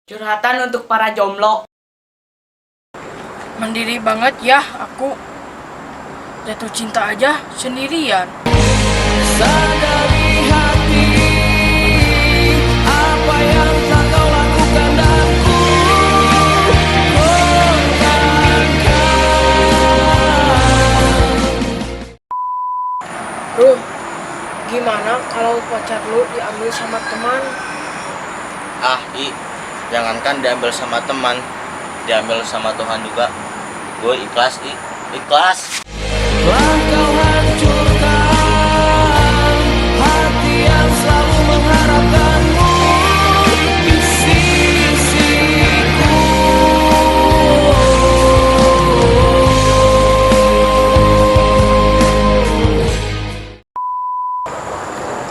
Curhatan untuk para jomblo. Mandiri banget ya aku. Jatuh cinta aja sendirian. Sadari hati apa yang tak kau lakukan dan ku Bro, gimana kalau pacar lu diambil sama teman? Jangankan diambil sama teman, diambil sama Tuhan juga. Gue ikhlas, ikhlas. telah kau hancurkan hati yang selalu mengharapkanmu di sisiku.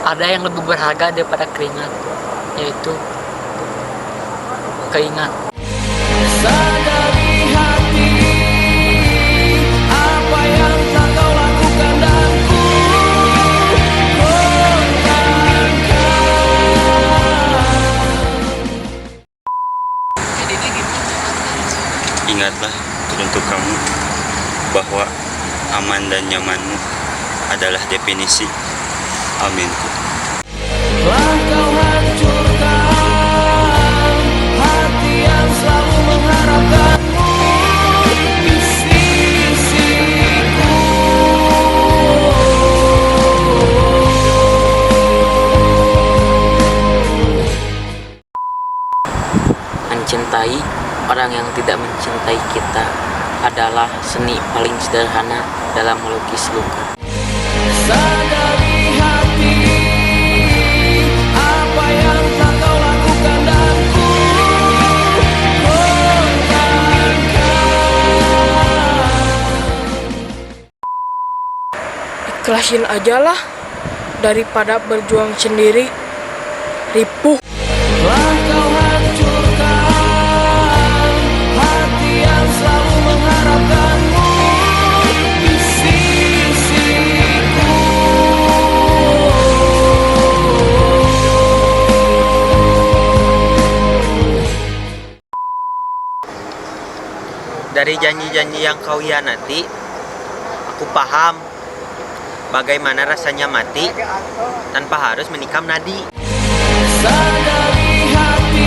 Ada yang lebih berharga daripada keringat, yaitu keingat. Sadari hati apa yang tak kau lakukan dan ku Ingatlah untuk kamu bahwa aman dan nyamanmu adalah definisi aminku. telah kau hancurkan hati yang selalu mengharapkanmu di sisiku. Mencintai orang yang tidak mencintai kita adalah seni paling sederhana dalam melukis luka. Sadari hati apa yang tak kau lakukan dan ku Ikhlasin aja lah daripada berjuang sendiri. Ripuh. telah kau hancurkan hati yang selalu mengharapkanmu di sisiku. Dari janji-janji yang kau hianati, aku paham bagaimana rasanya mati tanpa harus menikam nadi. Sadari hati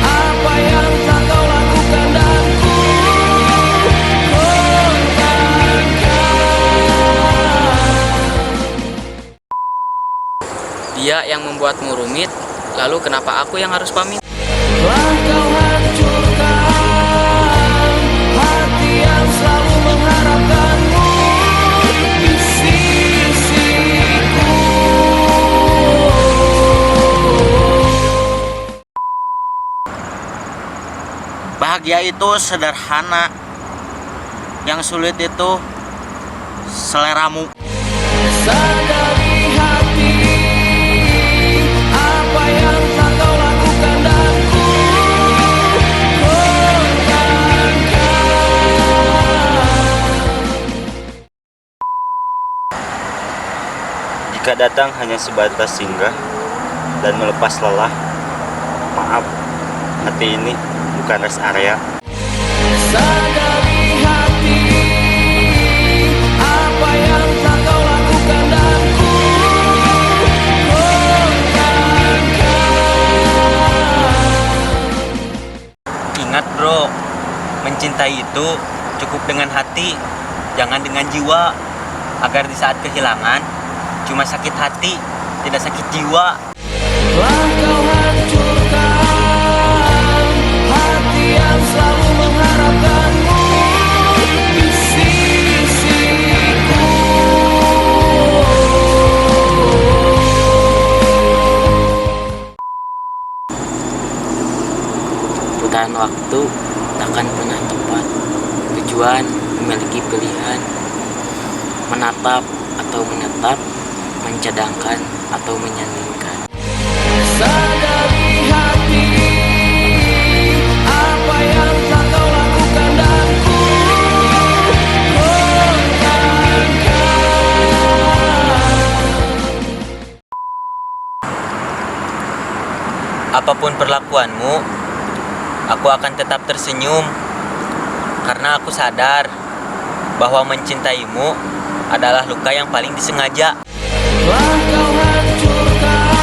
apa yang tak kau lakukan dan ku Dia yang membuatmu rumit, lalu kenapa aku yang harus pamit? telah kau hancurkan hati yang selalu mengharapkanmu di sisiku. Bahagia itu sederhana, yang sulit itu seleramu. Sadari hati apa yang tak kau lakukan dan ku Jika datang hanya sebatas singgah dan melepas lelah, maaf, hati ini bukan rest area. Sadari hati apa yang tak kau lakukan dan ku Ingat bro, mencintai itu cukup dengan hati, jangan dengan jiwa. Agar di saat kehilangan, cuma sakit hati, tidak sakit jiwa. telah kau hancurkan hati yang selalu mengharapkanmu di sisiku. Putaran waktu takkan pernah tepat. Tujuan memiliki pilihan, menatap atau menetap, mencadangkan atau menyandingkan. Sadari hati apa yang tak kau lakukan dan ku Apapun perlakuanmu, aku akan tetap tersenyum karena aku sadar bahwa mencintaimu adalah luka yang paling disengaja. Telah kau hancurkan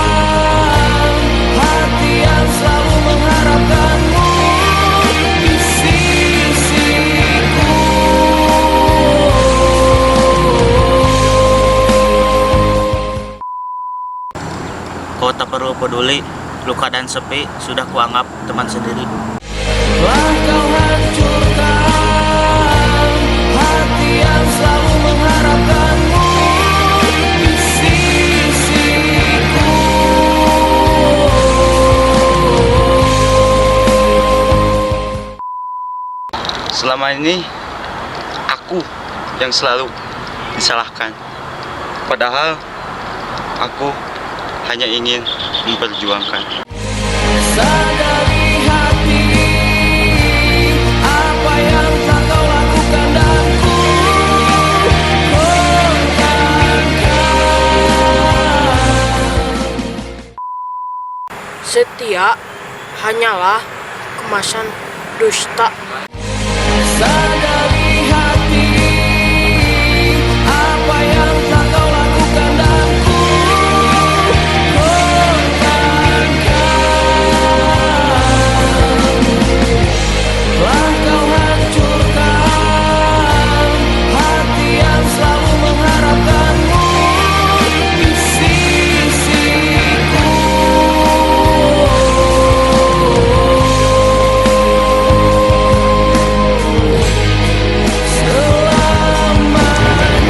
hati yang selalu mengharapkanmu di sisiku. Kau tak perlu peduli, luka dan sepi sudah kuanggap teman sendiri. Telah kau hancurkan hati yang selalu mengharapkanmu di sisiku. Selama ini aku yang selalu disalahkan. Padahal aku hanya ingin memperjuangkan. Sadari hati apa yang telah kau lakukan dan ku Setia hanyalah kemasan dusta. sadari hati apa yang telah kau lakukan dan ku telah kau hancurkan hati yang selalu mengharapkanmu di sisiku. Selamanya.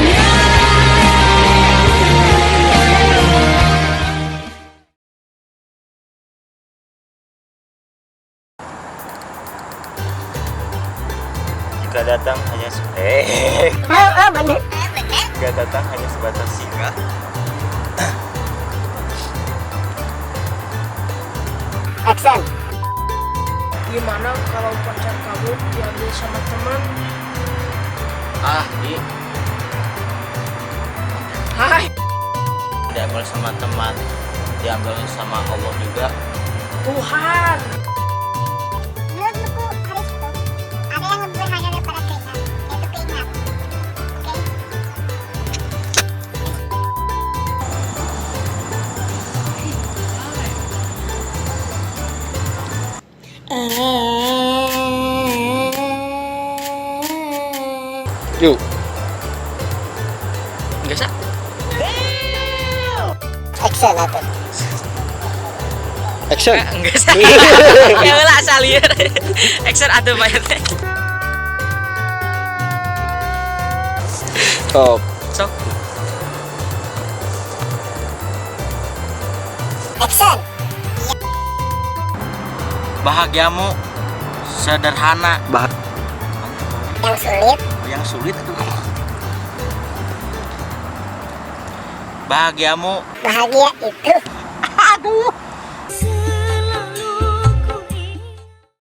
Jika datang hanya jika datang hanya sebatas singgah, Gimana kalau pacar kamu diambil sama teman? Hai, Diambil sama teman, diambil sama Allah juga. Tuhan. Menurut buku Aristo, ada yang lebih berharga daripada keringat, yaitu keingat. Oke? yuk. Enggak sah. Action atau? Action. Enggak sah. Ya lah asal liar. Action atau bayar teh. Stop. Sok. Action. Bahagiamu sederhana, Yang sulit. yang sulit itu. Bahagiamu Bahagia itu. aduh